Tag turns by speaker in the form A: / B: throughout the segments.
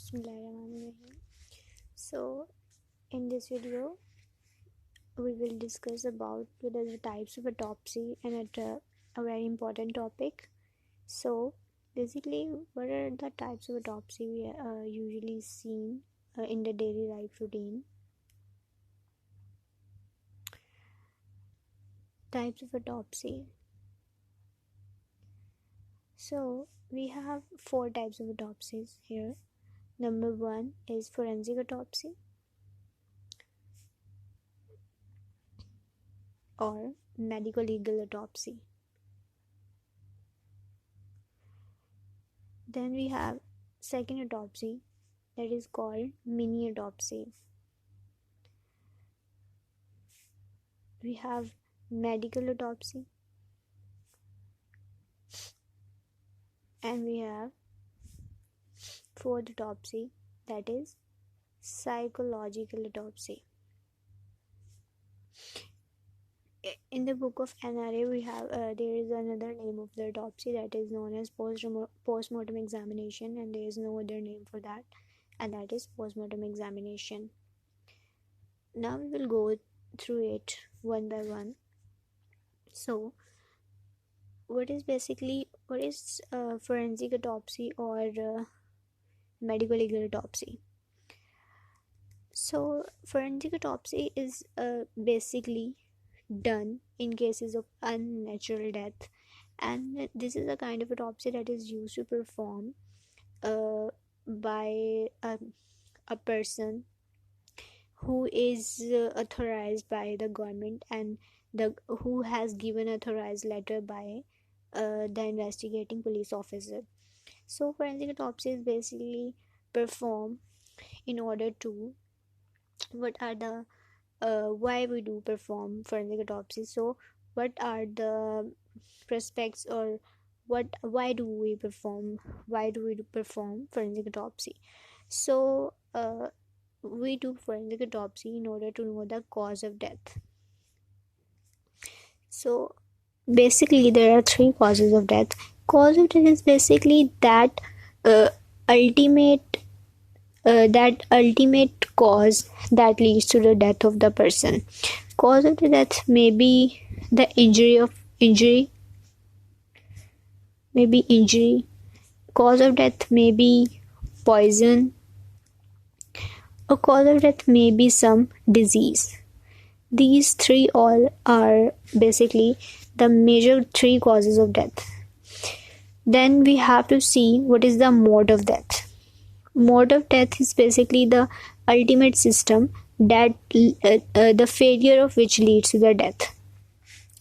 A: Bismillahirrahmanirrahim. So, in this video, we will discuss about what are the types of autopsy and a very important topic. So, basically, what are the types of autopsy we usually seen in the daily life routine? Types of autopsy. So, we have four types of autopsies here. Number one is forensic autopsy, or medical legal autopsy. Then we have second autopsy, that is called mini autopsy. We have medical autopsy, and we have fourth autopsy, that is psychological autopsy. In the book of NRA, we have there is another name of the autopsy that is known as post-mortem examination, and there is no other name for that, and that is post-mortem examination. Now we will go through it one by one. So, what is forensic autopsy or medical legal autopsy? So, forensic autopsy is basically done in cases of unnatural death, and this is a kind of autopsy that is used to perform by a person who is authorized by the government and who has given authorized letter by the investigating police officer. So forensic autopsy is basically performed in order to what are the why we do perform forensic autopsy. So what are the prospects, or why do we perform forensic autopsy? So we do forensic autopsy in order to know the cause of death. So basically there are three causes of death. Cause of death is basically that ultimate cause that leads to the death of the person. Cause of the death may be the injury. Cause of death may be poison. A cause of death may be some disease. These three all are basically the major three causes of death. Then we have to see what is the mode of death. Mode of death is basically the ultimate system that the failure of which leads to the death.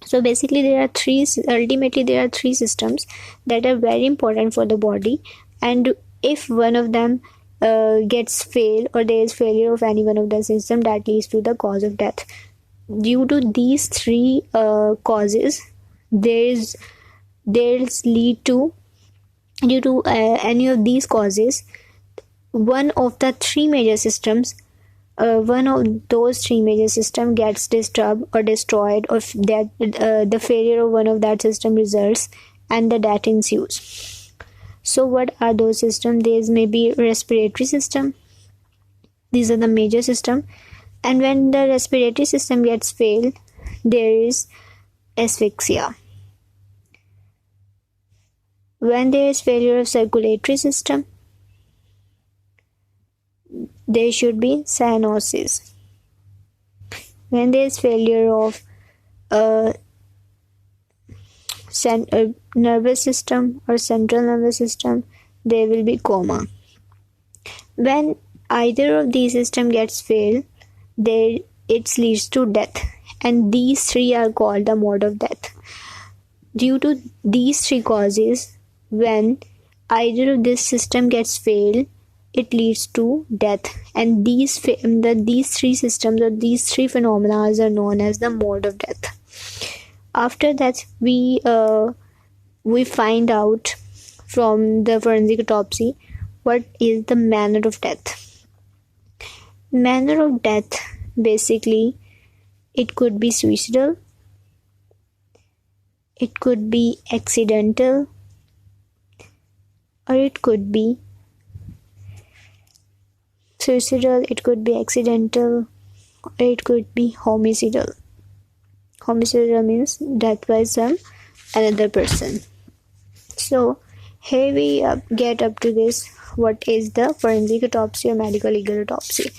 A: So basically there are three systems that are very important for the body, and if one of them gets failed, or there is failure of any one of the system, that leads to the cause of death. Due to these three causes, due to any of these causes, one of those three major systems gets disturbed or destroyed, or that the failure of one of that system results and the death ensues. So what are those systems? There may be respiratory system. These are the major system, and when the respiratory system gets failed, there is asphyxia. When there is failure of circulatory system, there should be cyanosis. When there is failure of nervous system or central nervous system, there will be coma. When either of these system gets failed, it leads to death, and these three are called the mode of death. Due to these three causes, when either of this system gets failed, it leads to death, and these three systems, or these three phenomena, are known as the mode of death. After that, we find out from the forensic autopsy what is the manner of death. Manner of death, basically, it could be suicidal, it could be accidental, or it could be suicidal, it could be accidental, it could be homicidal. Homicidal means death by some another person. So here we get up to this, what is the forensic autopsy or medical legal autopsy.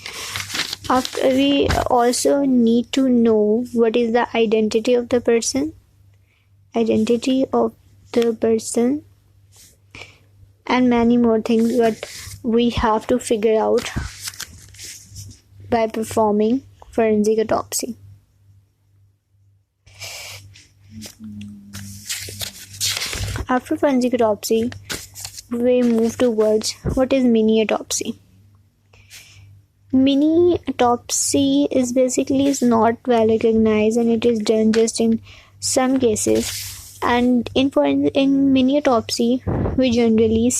A: After, we also need to know what is the identity of the person, and many more things what we have to figure out by performing forensic autopsy. After forensic autopsy, we move towards what is mini autopsy. Mini autopsy is not well recognized, and it is done just in some cases. And in mini autopsy, we generally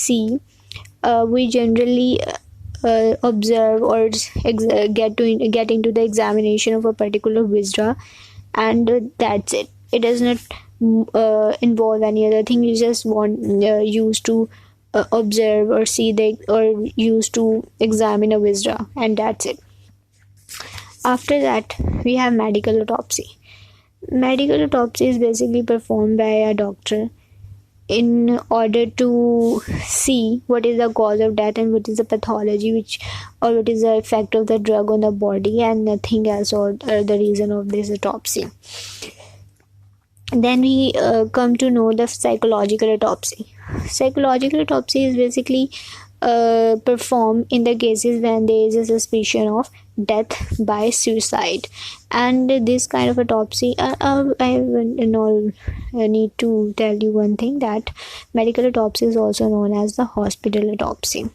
A: observe or get into the examination of a particular viscera, and that's it. It does not involve any other thing. You just want used to observe or used to examine a viscera, and that's it. After that, we have medical autopsy. Medical autopsy is basically performed by a doctor in order to see what is the cause of death and what is the pathology or what is the effect of the drug on the body, and nothing else, or the reason of this autopsy. Then we come to know the psychological autopsy. Psychological autopsy is basically performed in the cases when there is a suspicion of death by suicide. And this kind of autopsy, I need to tell you one thing, that medical autopsy is also known as the hospital autopsy.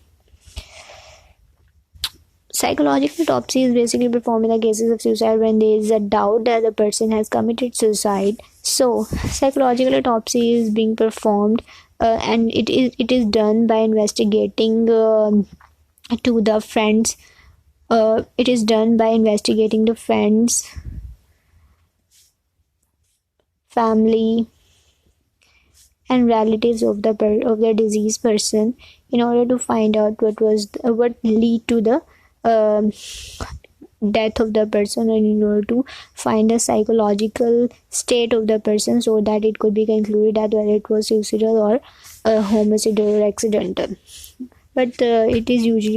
A: Psychological autopsy is basically performed in the cases of suicide when there is a doubt that the person has committed suicide. So psychological autopsy is being performed, and it is done by investigating to the friends. It is done by investigating the friends, family, and relatives of the deceased person in order to find out what lead to the death of the person, and in order to find the psychological state of the person, so that it could be concluded that whether it was suicidal or homicidal or accidental. But it is usually